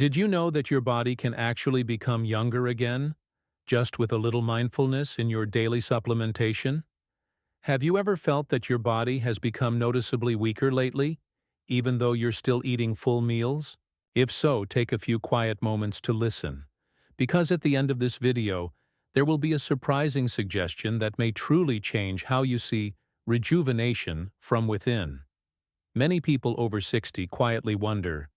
Did you know that your body can actually become younger again, just with a little mindfulness in your daily supplementation? Have you ever felt that your body has become noticeably weaker lately, even though you're still eating full meals? If so, take a few quiet moments to listen, because at the end of this video, there will be a surprising suggestion that may truly change how you see rejuvenation from within. Many people over 60 quietly wonder,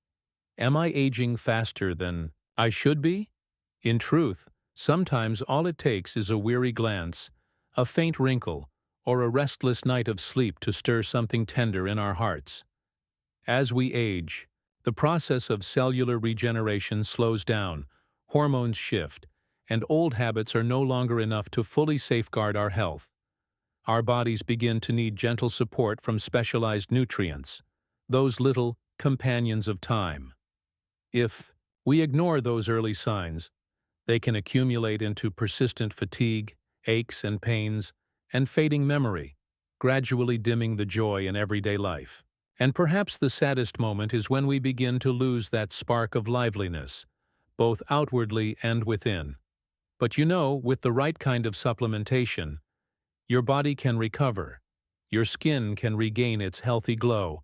am I aging faster than I should be? In truth, sometimes all it takes is a weary glance, a faint wrinkle, or a restless night of sleep to stir something tender in our hearts. As we age, the process of cellular regeneration slows down, hormones shift, and old habits are no longer enough to fully safeguard our health. Our bodies begin to need gentle support from specialized nutrients, those little companions of time. If we ignore those early signs, they can accumulate into persistent fatigue, aches and pains, and fading memory, gradually dimming the joy in everyday life. And perhaps the saddest moment is when we begin to lose that spark of liveliness, both outwardly and within. But with the right kind of supplementation, your body can recover, your skin can regain its healthy glow,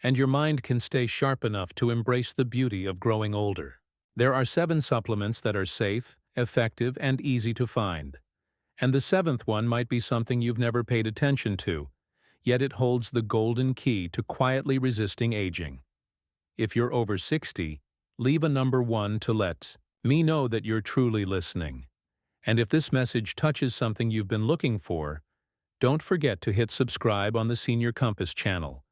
and your mind can stay sharp enough to embrace the beauty of growing older. There are 7 supplements that are safe, effective, and easy to find. And the 7th one might be something you've never paid attention to, yet it holds the golden key to quietly resisting aging. If you're over 60, leave a number 1 to let me know that you're truly listening. And if this message touches something you've been looking for, don't forget to hit subscribe on the Senior Compass channel,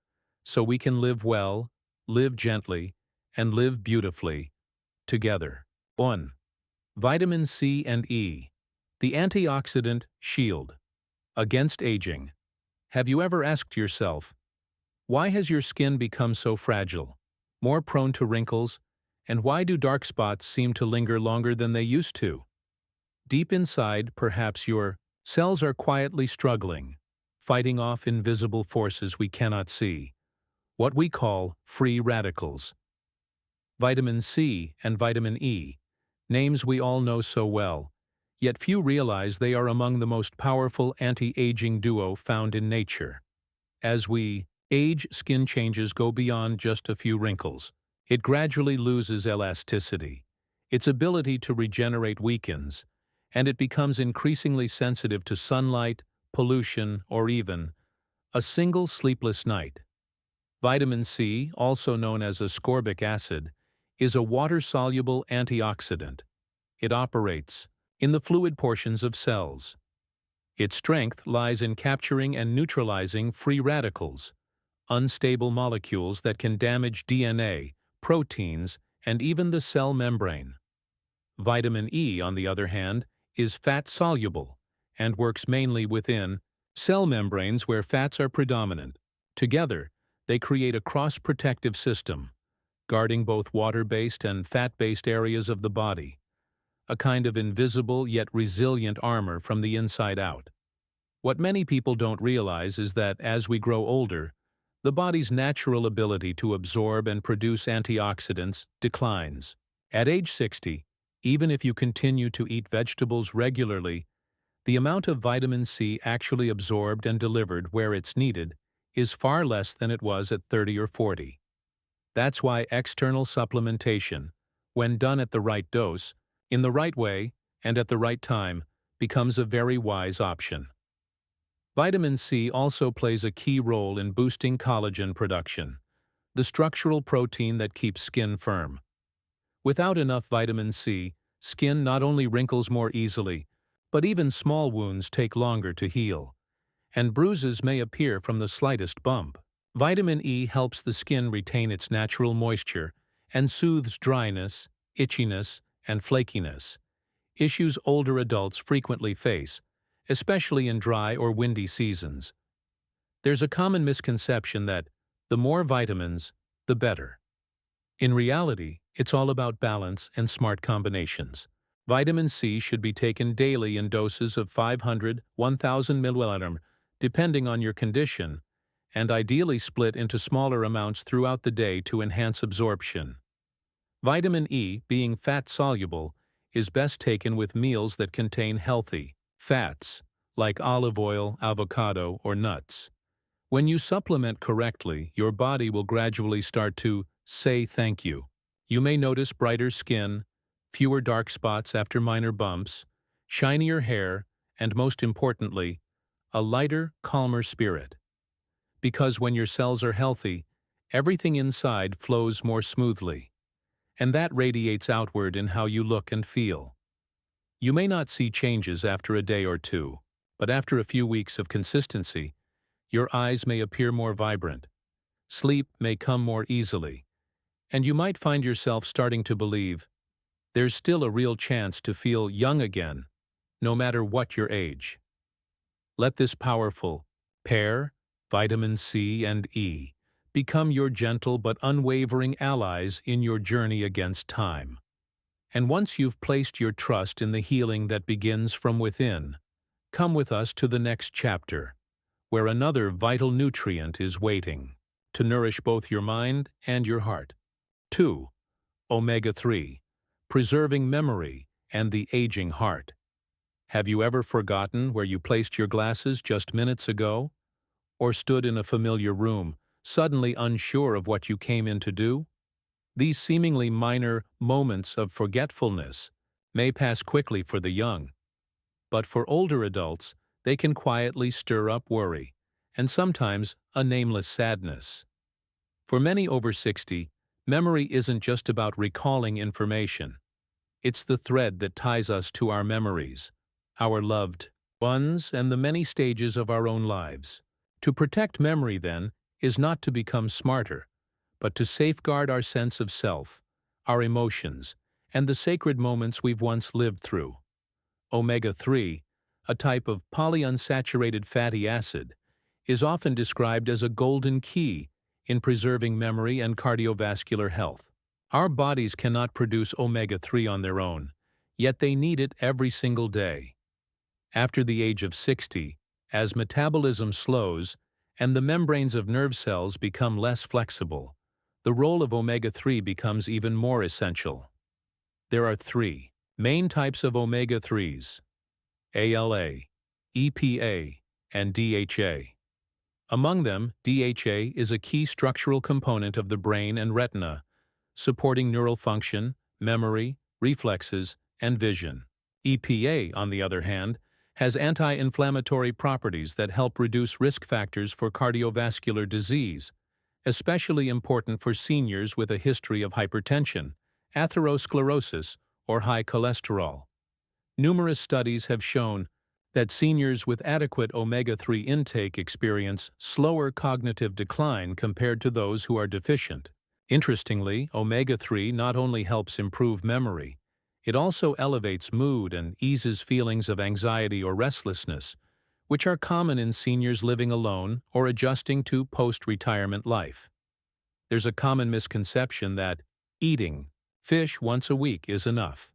so we can live well, live gently, and live beautifully together. 1. Vitamin C and E, the antioxidant shield against aging. Have you ever asked yourself, why has your skin become so fragile, more prone to wrinkles, and why do dark spots seem to linger longer than they used to? Deep inside, perhaps your cells are quietly struggling, fighting off invisible forces we cannot see, what we call free radicals. Vitamin C and vitamin E, names we all know so well, yet few realize they are among the most powerful anti-aging duo found in nature. As we age, skin changes go beyond just a few wrinkles. It gradually loses elasticity. Its ability to regenerate weakens, and it becomes increasingly sensitive to sunlight, pollution, or even a single sleepless night. Vitamin C, also known as ascorbic acid, is a water-soluble antioxidant. It operates in the fluid portions of cells. Its strength lies in capturing and neutralizing free radicals, unstable molecules that can damage DNA, proteins, and even the cell membrane. Vitamin E, on the other hand, is fat-soluble and works mainly within cell membranes where fats are predominant. Together, they create a cross-protective system, guarding both water-based and fat-based areas of the body, a kind of invisible yet resilient armor from the inside out. What many people don't realize is that as we grow older, the body's natural ability to absorb and produce antioxidants declines. At age 60, even if you continue to eat vegetables regularly, the amount of vitamin C actually absorbed and delivered where it's needed is far less than it was at 30 or 40. That's why external supplementation, when done at the right dose, in the right way, and at the right time, becomes a very wise option. Vitamin C also plays a key role in boosting collagen production, the structural protein that keeps skin firm. Without enough vitamin C, skin not only wrinkles more easily, but even small wounds take longer to heal, and bruises may appear from the slightest bump. Vitamin E helps the skin retain its natural moisture and soothes dryness, itchiness, and flakiness, issues older adults frequently face, especially in dry or windy seasons. There's a common misconception that the more vitamins, the better. In reality, it's all about balance and smart combinations. Vitamin C should be taken daily in doses of 500–1,000 ml, depending on your condition, and ideally split into smaller amounts throughout the day to enhance absorption. Vitamin E, being fat-soluble, is best taken with meals that contain healthy fats, like olive oil, avocado, or nuts. When you supplement correctly, your body will gradually start to say thank you. You may notice brighter skin, fewer dark spots after minor bumps, shinier hair, and most importantly, a lighter, calmer spirit. Because when your cells are healthy, everything inside flows more smoothly, and that radiates outward in how you look and feel. You may not see changes after a day or two, but after a few weeks of consistency, your eyes may appear more vibrant, sleep may come more easily, and you might find yourself starting to believe there's still a real chance to feel young again, no matter what your age. Let this powerful pair, vitamin C and E, become your gentle but unwavering allies in your journey against time. And once you've placed your trust in the healing that begins from within, come with us to the next chapter, where another vital nutrient is waiting to nourish both your mind and your heart. 2. Omega-3, preserving memory and the aging heart. Have you ever forgotten where you placed your glasses just minutes ago? Or stood in a familiar room, suddenly unsure of what you came in to do? These seemingly minor moments of forgetfulness may pass quickly for the young, but for older adults, they can quietly stir up worry, and sometimes a nameless sadness. For many over 60, memory isn't just about recalling information. It's the thread that ties us to our memories, our loved ones, and the many stages of our own lives. To protect memory, then, is not to become smarter, but to safeguard our sense of self, our emotions, and the sacred moments we've once lived through. Omega-3, a type of polyunsaturated fatty acid, is often described as a golden key in preserving memory and cardiovascular health. Our bodies cannot produce omega-3 on their own, yet they need it every single day. After the age of 60, as metabolism slows and the membranes of nerve cells become less flexible, the role of omega-3 becomes even more essential. There are three main types of omega-3s: ALA, EPA, and DHA. Among them, DHA is a key structural component of the brain and retina, supporting neural function, memory, reflexes, and vision. EPA, on the other hand, has anti-inflammatory properties that help reduce risk factors for cardiovascular disease, especially important for seniors with a history of hypertension, atherosclerosis, or high cholesterol. Numerous studies have shown that seniors with adequate omega-3 intake experience slower cognitive decline compared to those who are deficient. Interestingly, omega-3 not only helps improve memory, it also elevates mood and eases feelings of anxiety or restlessness, which are common in seniors living alone or adjusting to post-retirement life. There's a common misconception that eating fish once a week is enough.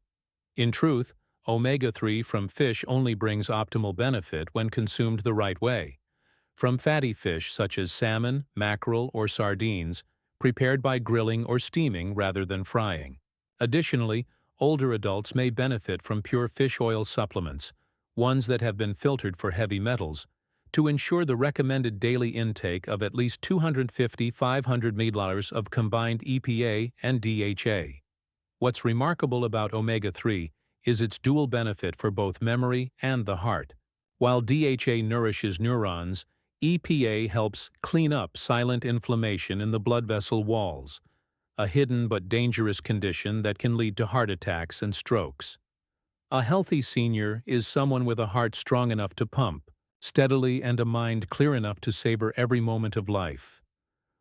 In truth, omega-3 from fish only brings optimal benefit when consumed the right way. From fatty fish such as salmon, mackerel, or sardines, prepared by grilling or steaming rather than frying. Additionally, older adults may benefit from pure fish oil supplements, ones that have been filtered for heavy metals, to ensure the recommended daily intake of at least 250–500 ml of combined EPA and DHA. What's remarkable about omega-3 is its dual benefit for both memory and the heart. While DHA nourishes neurons, EPA helps clean up silent inflammation in the blood vessel walls, a hidden but dangerous condition that can lead to heart attacks and strokes. A healthy senior is someone with a heart strong enough to pump steadily and a mind clear enough to savor every moment of life.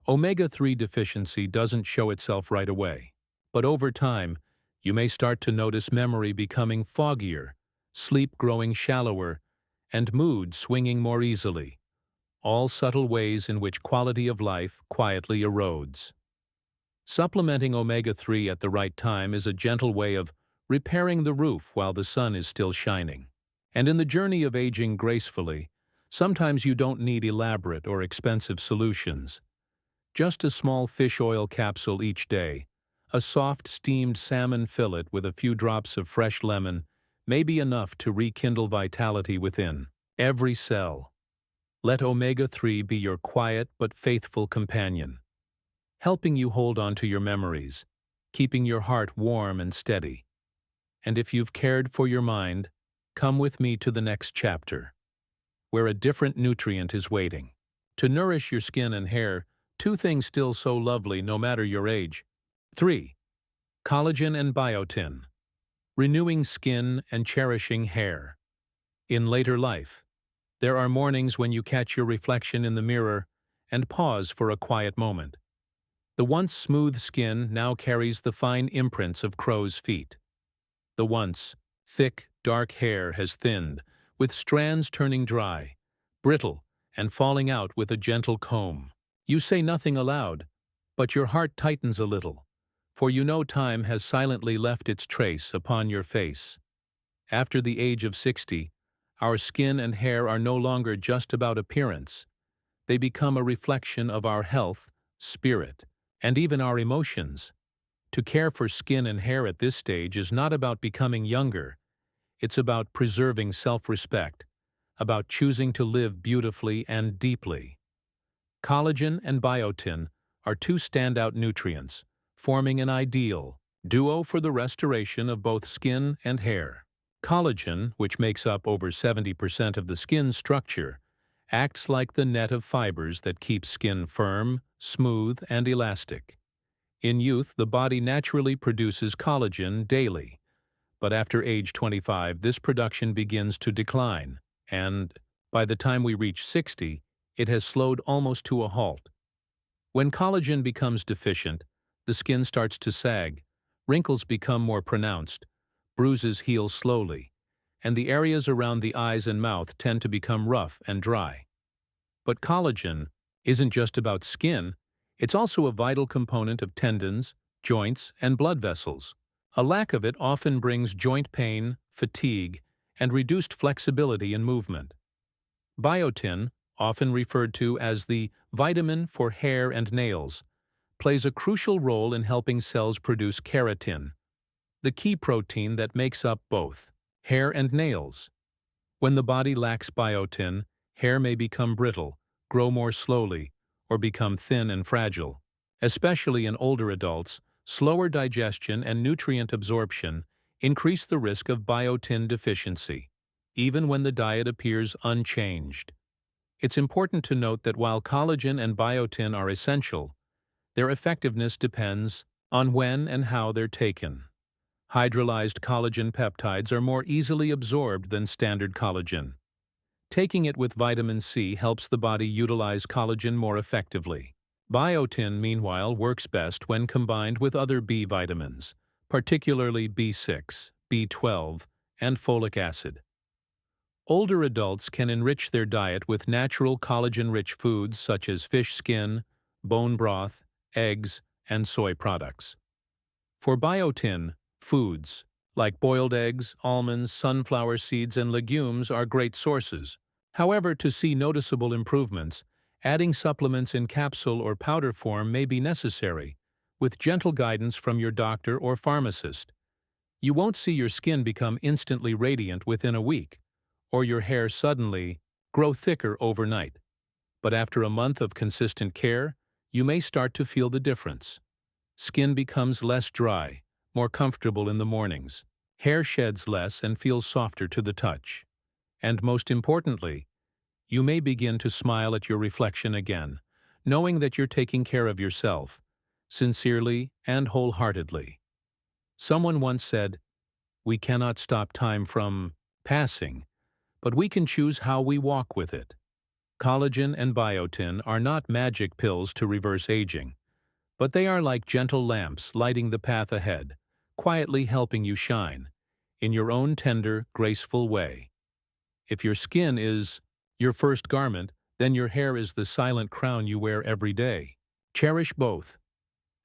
Omega-3 deficiency doesn't show itself right away, but over time, you may start to notice memory becoming foggier, sleep growing shallower, and mood swinging more easily, all subtle ways in which quality of life quietly erodes. Supplementing omega-3 at the right time is a gentle way of repairing the roof while the sun is still shining. And in the journey of aging gracefully, sometimes you don't need elaborate or expensive solutions. Just a small fish oil capsule each day, A soft steamed salmon fillet with a few drops of fresh lemon may be enough to rekindle vitality within every cell. Let omega-3 be your quiet but faithful companion, helping you hold on to your memories, keeping your heart warm and steady. And if you've cared for your mind, come with me to the next chapter, where a different nutrient is waiting. To nourish your skin and hair, two things still so lovely no matter your age. 3. Collagen and biotin. Renewing skin and cherishing hair. In later life, there are mornings when you catch your reflection in the mirror and pause for a quiet moment. The once smooth skin now carries the fine imprints of crow's feet. The once thick, dark hair has thinned, with strands turning dry, brittle, and falling out with a gentle comb. You say nothing aloud, but your heart tightens a little, for you know time has silently left its trace upon your face. After the age of 60, our skin and hair are no longer just about appearance. They become a reflection of our health, spirit, and even our emotions. To care for skin and hair at this stage is not about becoming younger. It's about preserving self-respect, about choosing to live beautifully and deeply. Collagen and biotin are two standout nutrients, forming an ideal duo for the restoration of both skin and hair. Collagen, which makes up over 70% of the skin's structure, acts like the net of fibers that keeps skin firm, smooth, and elastic. In youth, the body naturally produces collagen daily, but after age 25, this production begins to decline, and by the time we reach 60, it has slowed almost to a halt. When collagen becomes deficient, the skin starts to sag, wrinkles become more pronounced, bruises heal slowly, and the areas around the eyes and mouth tend to become rough and dry. But collagen isn't just about skin, it's also a vital component of tendons, joints, and blood vessels. A lack of it often brings joint pain, fatigue, and reduced flexibility in movement. Biotin, often referred to as the vitamin for hair and nails, plays a crucial role in helping cells produce keratin, the key protein that makes up both hair and nails. When the body lacks biotin, hair may become brittle, grow more slowly, or become thin and fragile. Especially in older adults, slower digestion and nutrient absorption increase the risk of biotin deficiency, even when the diet appears unchanged. It's important to note that while collagen and biotin are essential, their effectiveness depends on when and how they're taken. Hydrolyzed collagen peptides are more easily absorbed than standard collagen. Taking it with vitamin C helps the body utilize collagen more effectively. Biotin, meanwhile, works best when combined with other B vitamins, particularly B6, B12, and folic acid. Older adults can enrich their diet with natural collagen-rich foods such as fish skin, bone broth, eggs, and soy products. For biotin, foods like boiled eggs, almonds, sunflower seeds, and legumes are great sources. However, to see noticeable improvements, adding supplements in capsule or powder form may be necessary, with gentle guidance from your doctor or pharmacist. You won't see your skin become instantly radiant within a week, or your hair suddenly grow thicker overnight. But after a month of consistent care, you may start to feel the difference. Skin becomes less dry, more comfortable in the mornings. Hair sheds less and feels softer to the touch. And most importantly, you may begin to smile at your reflection again, knowing that you're taking care of yourself, sincerely and wholeheartedly. Someone once said, "We cannot stop time from passing, but we can choose how we walk with it." Collagen and biotin are not magic pills to reverse aging, but they are like gentle lamps lighting the path ahead, quietly helping you shine, in your own tender, graceful way. If your skin is your first garment, then your hair is the silent crown you wear every day. Cherish both,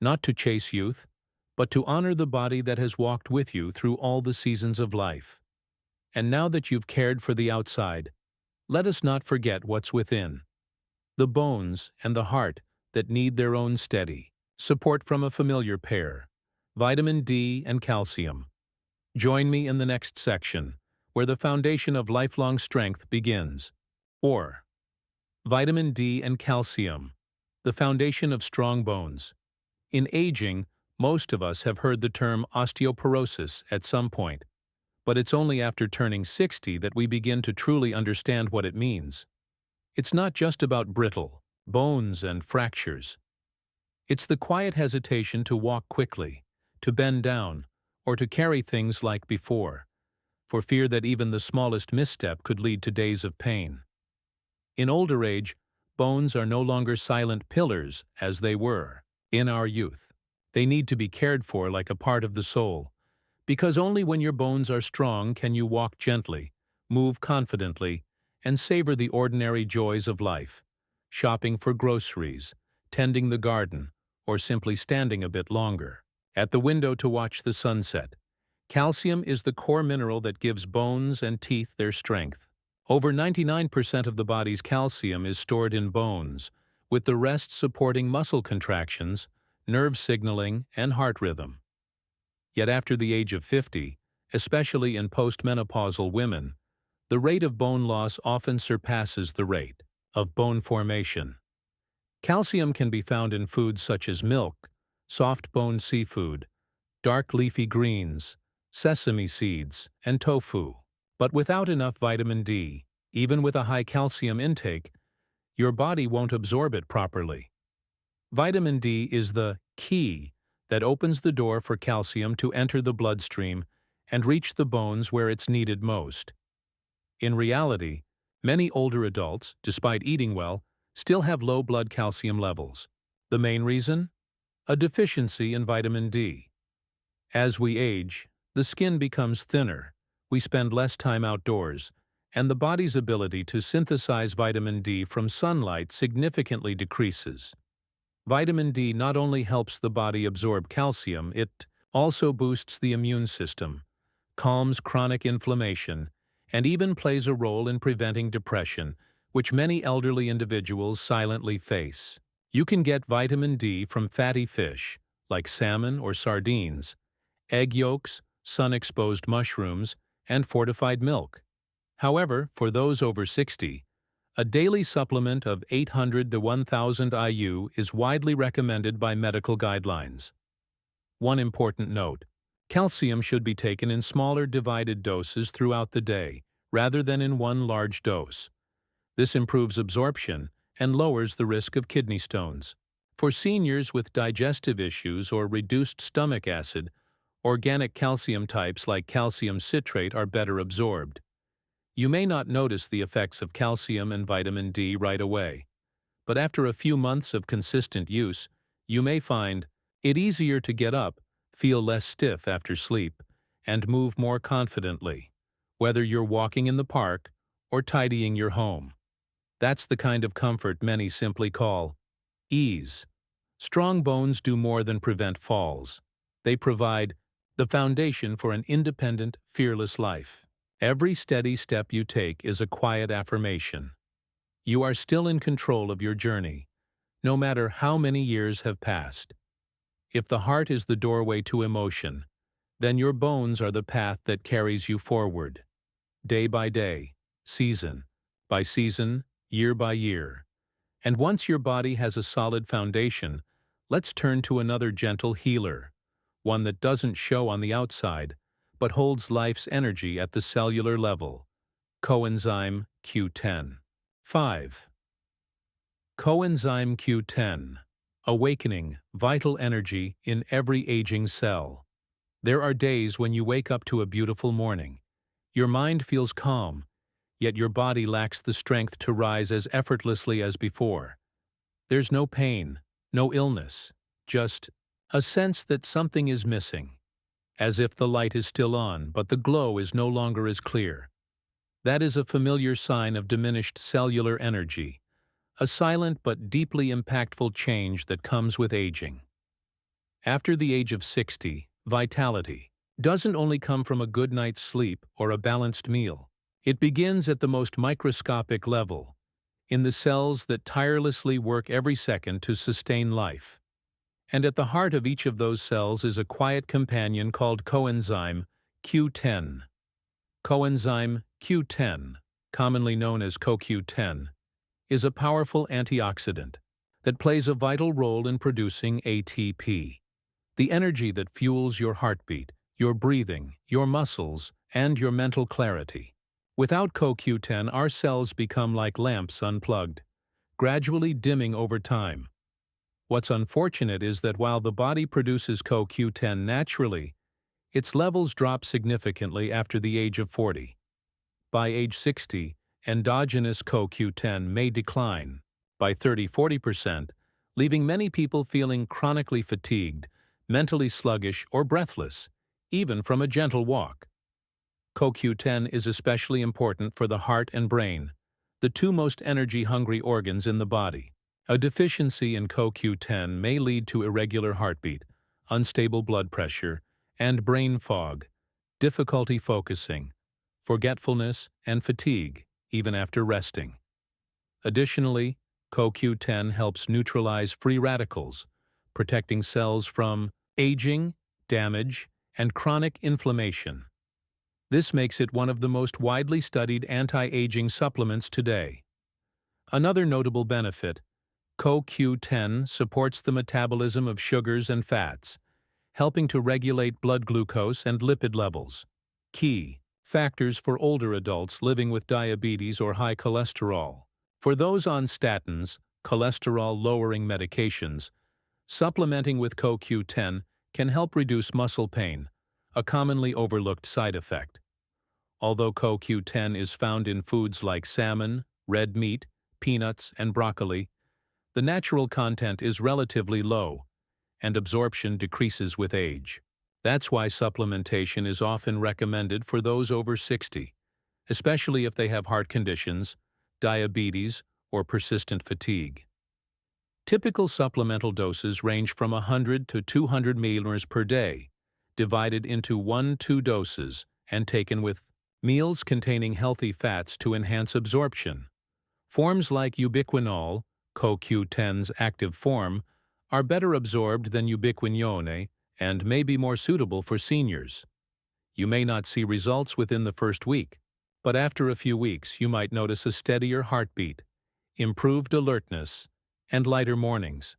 not to chase youth, but to honor the body that has walked with you through all the seasons of life. And now that you've cared for the outside, let us not forget what's within. The bones and the heart that need their own steady support from a familiar pair, vitamin D and calcium. Join me in the next section, where the foundation of lifelong strength begins. Or, vitamin D and calcium, the foundation of strong bones. In aging, most of us have heard the term osteoporosis at some point, but it's only after turning 60 that we begin to truly understand what it means. It's not just about brittle bones and fractures. It's the quiet hesitation to walk quickly, to bend down, or to carry things like before, for fear that even the smallest misstep could lead to days of pain. In older age, bones are no longer silent pillars as they were in our youth. They need to be cared for like a part of the soul, because only when your bones are strong can you walk gently, move confidently, and savor the ordinary joys of life, shopping for groceries, tending the garden, or simply standing a bit longer at the window to watch the sunset. Calcium is the core mineral that gives bones and teeth their strength. Over 99% of the body's calcium is stored in bones, with the rest supporting muscle contractions, nerve signaling, and heart rhythm. Yet after the age of 50, especially in postmenopausal women, the rate of bone loss often surpasses the rate of bone formation. Calcium can be found in foods such as milk, soft-boned seafood, dark leafy greens, sesame seeds, and tofu. But without enough vitamin D, even with a high calcium intake, your body won't absorb it properly. Vitamin D is the key that opens the door for calcium to enter the bloodstream and reach the bones where it's needed most. In reality, many older adults, despite eating well, still have low blood calcium levels. The main reason? A deficiency in vitamin D. As we age, the skin becomes thinner, we spend less time outdoors, and the body's ability to synthesize vitamin D from sunlight significantly decreases. Vitamin D not only helps the body absorb calcium, it also boosts the immune system, calms chronic inflammation, and even plays a role in preventing depression, which many elderly individuals silently face. You can get vitamin D from fatty fish, like salmon or sardines, egg yolks, sun-exposed mushrooms, and fortified milk. However, for those over 60, a daily supplement of 800 to 1,000 IU is widely recommended by medical guidelines. One important note: calcium should be taken in smaller divided doses throughout the day, rather than in one large dose. This improves absorption and lowers the risk of kidney stones. For seniors with digestive issues or reduced stomach acid, organic calcium types like calcium citrate are better absorbed. You may not notice the effects of calcium and vitamin D right away, but after a few months of consistent use, you may find it easier to get up, feel less stiff after sleep, and move more confidently, whether you're walking in the park or tidying your home. That's the kind of comfort many simply call ease. Strong bones do more than prevent falls. They provide the foundation for an independent, fearless life. Every steady step you take is a quiet affirmation. You are still in control of your journey, no matter how many years have passed. If the heart is the doorway to emotion, then your bones are the path that carries you forward, day by day, season by season, year by year. And once your body has a solid foundation, let's turn to another gentle healer, one that doesn't show on the outside, but holds life's energy at the cellular level: coenzyme Q10. 5. Coenzyme Q10, awakening vital energy in every aging cell. There are days when you wake up to a beautiful morning. Your mind feels calm, yet your body lacks the strength to rise as effortlessly as before. There's no pain, no illness, just a sense that something is missing, as if the light is still on, but the glow is no longer as clear. That is a familiar sign of diminished cellular energy, a silent but deeply impactful change that comes with aging. After the age of 60, vitality doesn't only come from a good night's sleep or a balanced meal. It begins at the most microscopic level, in the cells that tirelessly work every second to sustain life. And at the heart of each of those cells is a quiet companion called coenzyme Q10. Coenzyme Q10, commonly known as CoQ10, is a powerful antioxidant that plays a vital role in producing ATP, the energy that fuels your heartbeat, your breathing, your muscles, and your mental clarity. Without CoQ10, our cells become like lamps unplugged, gradually dimming over time. What's unfortunate is that while the body produces CoQ10 naturally, its levels drop significantly after the age of 40. By age 60, endogenous CoQ10 may decline by 30–40%, leaving many people feeling chronically fatigued, mentally sluggish, or breathless, even from a gentle walk. CoQ10 is especially important for the heart and brain, the two most energy-hungry organs in the body. A deficiency in CoQ10 may lead to irregular heartbeat, unstable blood pressure, and brain fog, difficulty focusing, forgetfulness, and fatigue, even after resting. Additionally, CoQ10 helps neutralize free radicals, protecting cells from aging, damage, and chronic inflammation. This makes it one of the most widely studied anti-aging supplements today. Another notable benefit: CoQ10 supports the metabolism of sugars and fats, helping to regulate blood glucose and lipid levels, key factors for older adults living with diabetes or high cholesterol. For those on statins, cholesterol-lowering medications, supplementing with CoQ10 can help reduce muscle pain, a commonly overlooked side effect. Although CoQ10 is found in foods like salmon, red meat, peanuts, and broccoli, the natural content is relatively low, and absorption decreases with age. That's why supplementation is often recommended for those over 60, especially if they have heart conditions, diabetes, or persistent fatigue. Typical supplemental doses range from 100 to 200 milliliters per day, divided into 1–2 doses, and taken with meals containing healthy fats to enhance absorption. Forms like ubiquinol, CoQ10's active form, are better absorbed than ubiquinone and may be more suitable for seniors. You may not see results within the first week, but after a few weeks you might notice a steadier heartbeat, improved alertness, and lighter mornings.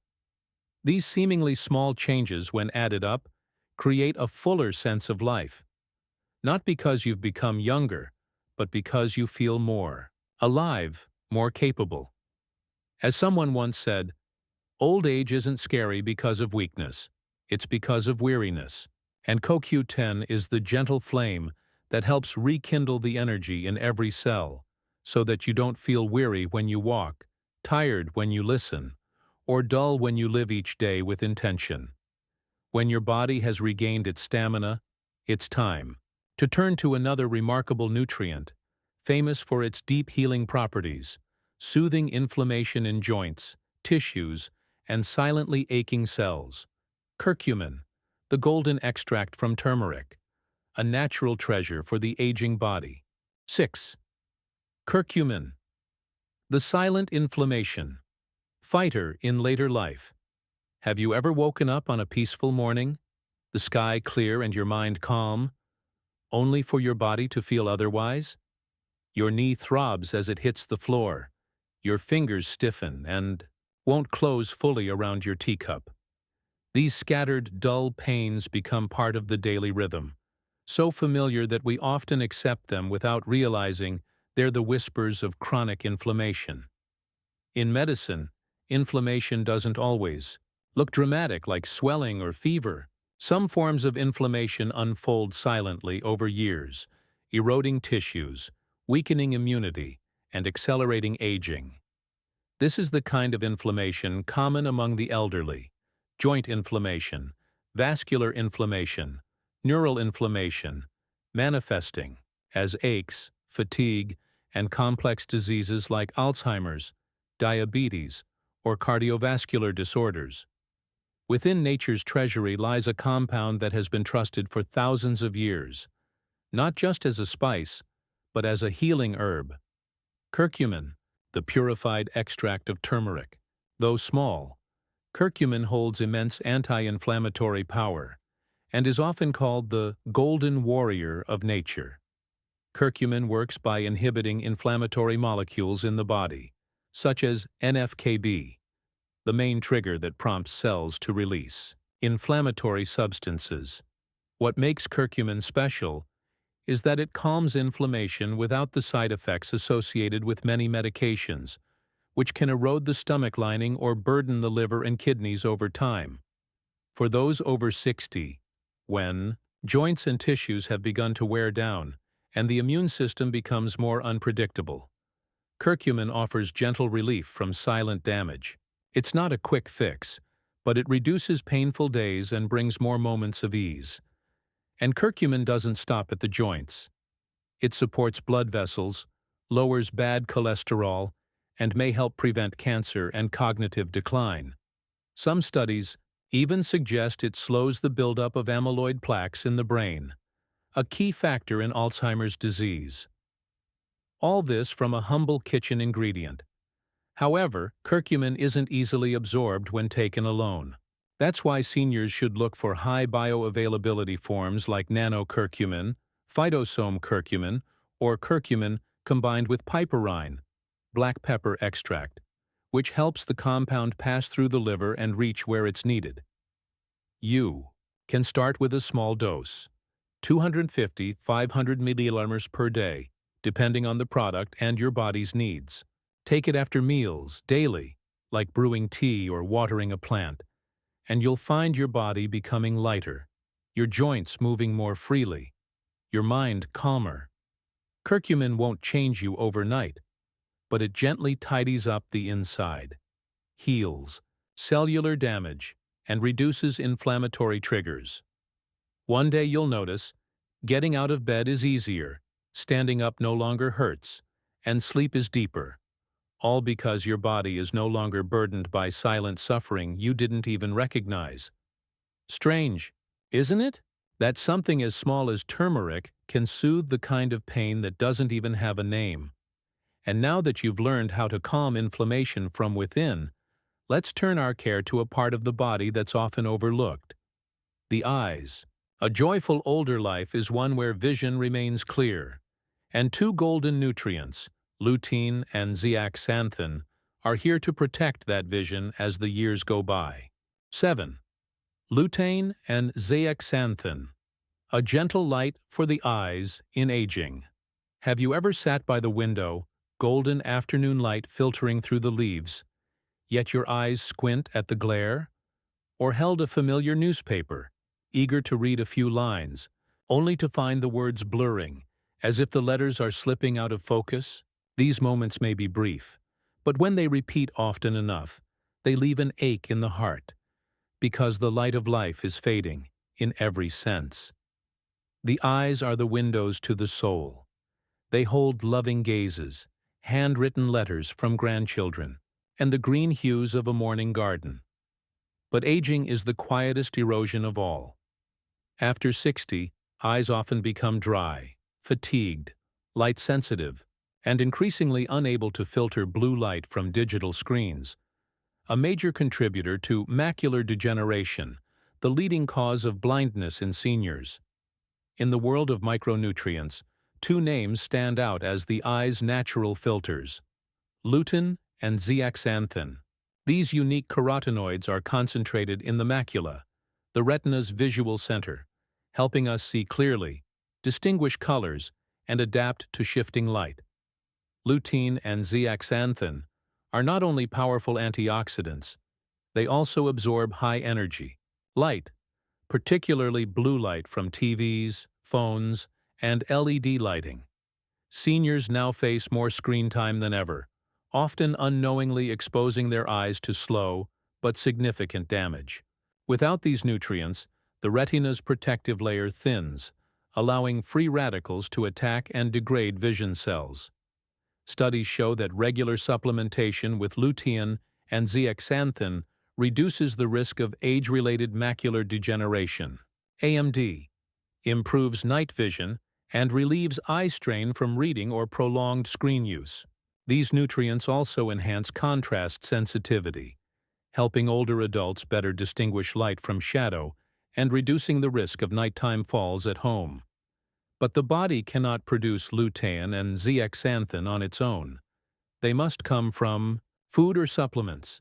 These seemingly small changes, when added up, create a fuller sense of life. Not because you've become younger, but because you feel more alive, more capable. As someone once said, old age isn't scary because of weakness, it's because of weariness. And CoQ10 is the gentle flame that helps rekindle the energy in every cell, so that you don't feel weary when you walk, tired when you listen, or dull when you live each day with intention. When your body has regained its stamina, it's time to turn to another remarkable nutrient, famous for its deep healing properties, soothing inflammation in joints, tissues, and silently aching cells: curcumin, the golden extract from turmeric, a natural treasure for the aging body. 6. Curcumin, the silent inflammation fighter in later life. Have you ever woken up on a peaceful morning, the sky clear and your mind calm, only for your body to feel otherwise? Your knee throbs as it hits the floor, your fingers stiffen and won't close fully around your teacup. These scattered, dull pains become part of the daily rhythm, so familiar that we often accept them without realizing they're the whispers of chronic inflammation. In medicine, inflammation doesn't always look dramatic like swelling or fever. Some forms of inflammation unfold silently over years, eroding tissues, weakening immunity, and accelerating aging. This is the kind of inflammation common among the elderly: joint inflammation, vascular inflammation, neural inflammation, manifesting as aches, fatigue, and complex diseases like Alzheimer's, diabetes, or cardiovascular disorders. Within nature's treasury lies a compound that has been trusted for thousands of years, not just as a spice, but as a healing herb: curcumin, the purified extract of turmeric. Though small, Curcumin holds immense anti-inflammatory power and is often called the golden warrior of nature. Curcumin works by inhibiting inflammatory molecules in the body, such as NF-κB, the main trigger that prompts cells to release inflammatory substances. What makes curcumin special is that it calms inflammation without the side effects associated with many medications, which can erode the stomach lining or burden the liver and kidneys over time. For those over 60, when joints and tissues have begun to wear down and the immune system becomes more unpredictable, curcumin offers gentle relief from silent damage. It's not a quick fix, but it reduces painful days and brings more moments of ease. And curcumin doesn't stop at the joints. It supports blood vessels, lowers bad cholesterol, and may help prevent cancer and cognitive decline. Some studies even suggest it slows the buildup of amyloid plaques in the brain, a key factor in Alzheimer's disease. All this from a humble kitchen ingredient. However, curcumin isn't easily absorbed when taken alone. That's why seniors should look for high bioavailability forms like nanocurcumin, phytosome curcumin, or curcumin combined with piperine, black pepper extract, which helps the compound pass through the liver and reach where it's needed. You can start with a small dose, 250–500 milliliters per day, depending on the product and your body's needs. Take it after meals, daily, like brewing tea or watering a plant, and you'll find your body becoming lighter, your joints moving more freely, your mind calmer. Curcumin won't change you overnight, but it gently tidies up the inside, heals cellular damage, and reduces inflammatory triggers. One day you'll notice, getting out of bed is easier, standing up no longer hurts, and sleep is deeper, all because your body is no longer burdened by silent suffering you didn't even recognize. Strange, isn't it? That something as small as turmeric can soothe the kind of pain that doesn't even have a name. And now that you've learned how to calm inflammation from within, let's turn our care to a part of the body that's often overlooked: the eyes. A joyful older life is one where vision remains clear, and two golden nutrients, lutein and zeaxanthin, are here to protect that vision as the years go by. 7. Lutein and zeaxanthin, a gentle light for the eyes in aging. Have you ever sat by the window, golden afternoon light filtering through the leaves, yet your eyes squint at the glare? Or held a familiar newspaper, eager to read a few lines, only to find the words blurring, as if the letters are slipping out of focus? These moments may be brief, but when they repeat often enough, they leave an ache in the heart, because the light of life is fading in every sense. The eyes are the windows to the soul. They hold loving gazes, handwritten letters from grandchildren, and the green hues of a morning garden. But aging is the quietest erosion of all. After 60, eyes often become dry, fatigued, light-sensitive, and increasingly unable to filter blue light from digital screens, a major contributor to macular degeneration, the leading cause of blindness in seniors. In the world of micronutrients, two names stand out as the eye's natural filters: lutein and zeaxanthin. These unique carotenoids are concentrated in the macula, the retina's visual center, helping us see clearly, distinguish colors, and adapt to shifting light. Lutein and zeaxanthin are not only powerful antioxidants, they also absorb high-energy light, particularly blue light from TVs, phones, and LED lighting. Seniors now face more screen time than ever, often unknowingly exposing their eyes to slow but significant damage. Without these nutrients, the retina's protective layer thins, allowing free radicals to attack and degrade vision cells. Studies show that regular supplementation with lutein and zeaxanthin reduces the risk of age-related macular degeneration, AMD, improves night vision, and relieves eye strain from reading or prolonged screen use. These nutrients also enhance contrast sensitivity, helping older adults better distinguish light from shadow and reducing the risk of nighttime falls at home. But the body cannot produce lutein and zeaxanthin on its own. They must come from food or supplements.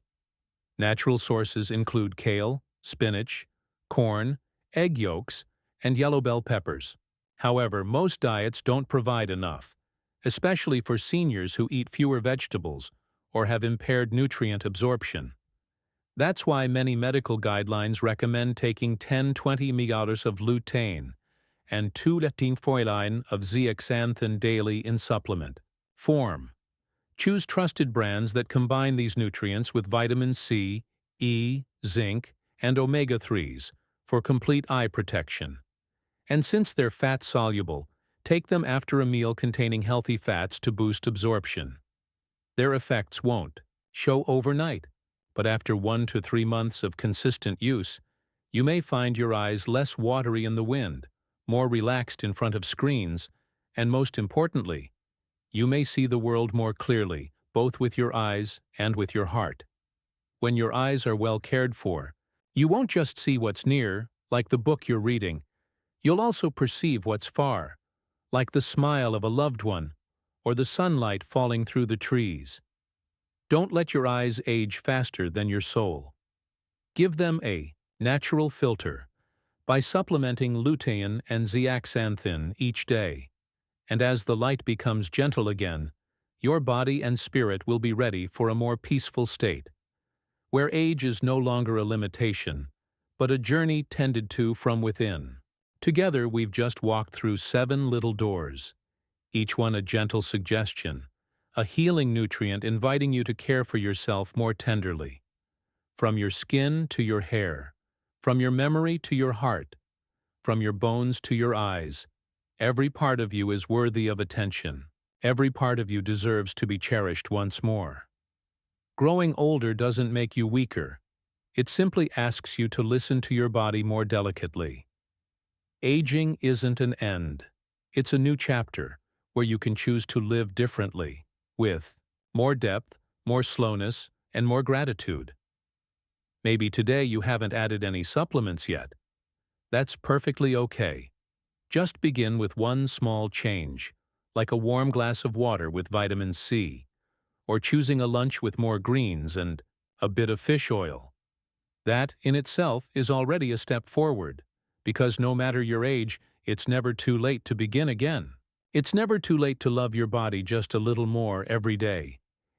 Natural sources include kale, spinach, corn, egg yolks, and yellow bell peppers. However, most diets don't provide enough, especially for seniors who eat fewer vegetables or have impaired nutrient absorption. That's why many medical guidelines recommend taking 10-20 mg of lutein and 2-4 of zeaxanthin daily in supplement form. Choose trusted brands that combine these nutrients with vitamin C, E, zinc, and omega-3s for complete eye protection. And since they're fat-soluble, take them after a meal containing healthy fats to boost absorption. Their effects won't show overnight, but after 1 to 3 months of consistent use, you may find your eyes less watery in the wind, more relaxed in front of screens, and most importantly, you may see the world more clearly, both with your eyes and with your heart. When your eyes are well cared for, you won't just see what's near, like the book you're reading. You'll also perceive what's far, like the smile of a loved one or the sunlight falling through the trees. Don't let your eyes age faster than your soul. Give them a natural filter by supplementing lutein and zeaxanthin each day. And as the light becomes gentle again, your body and spirit will be ready for a more peaceful state, where age is no longer a limitation, but a journey tended to from within. Together, we've just walked through 7 little doors, each one a gentle suggestion, a healing nutrient inviting you to care for yourself more tenderly. From your skin to your hair, from your memory to your heart, from your bones to your eyes, every part of you is worthy of attention. Every part of you deserves to be cherished once more. Growing older doesn't make you weaker. It simply asks you to listen to your body more delicately. Aging isn't an end. It's a new chapter where you can choose to live differently, with more depth, more slowness, and more gratitude. Maybe today you haven't added any supplements yet. That's perfectly okay. Just begin with one small change, like a warm glass of water with vitamin C, or choosing a lunch with more greens and a bit of fish oil. That, in itself, is already a step forward, because no matter your age, it's never too late to begin again. It's never too late to love your body just a little more every day,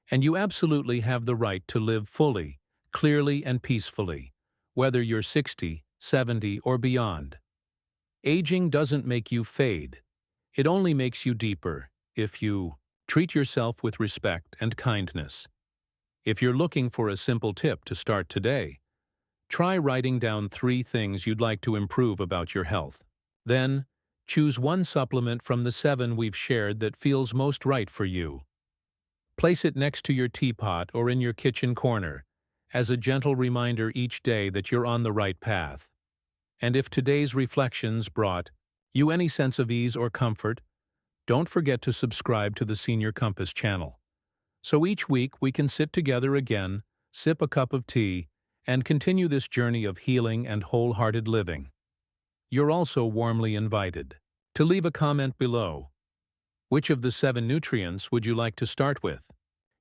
and you absolutely have the right to live fully, clearly, and peacefully, whether you're 60, 70, or beyond. Aging doesn't make you fade. It only makes you deeper if you treat yourself with respect and kindness. If you're looking for a simple tip to start today, try writing down 3 things you'd like to improve about your health. Then, choose one supplement from the 7 we've shared that feels most right for you. Place it next to your teapot or in your kitchen corner as a gentle reminder each day that you're on the right path. And if today's reflections brought you any sense of ease or comfort, don't forget to subscribe to the Senior Compass channel. So each week we can sit together again, sip a cup of tea, and continue this journey of healing and wholehearted living. You're also warmly invited to leave a comment below. Which of the 7 nutrients would you like to start with?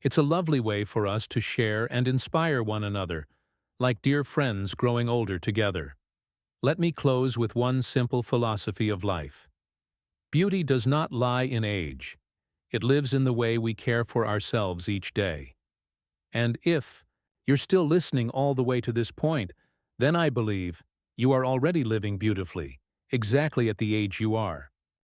It's a lovely way for us to share and inspire one another, like dear friends growing older together. Let me close with one simple philosophy of life. Beauty does not lie in age. It lives in the way we care for ourselves each day. And if you're still listening all the way to this point, then I believe you are already living beautifully, exactly at the age you are.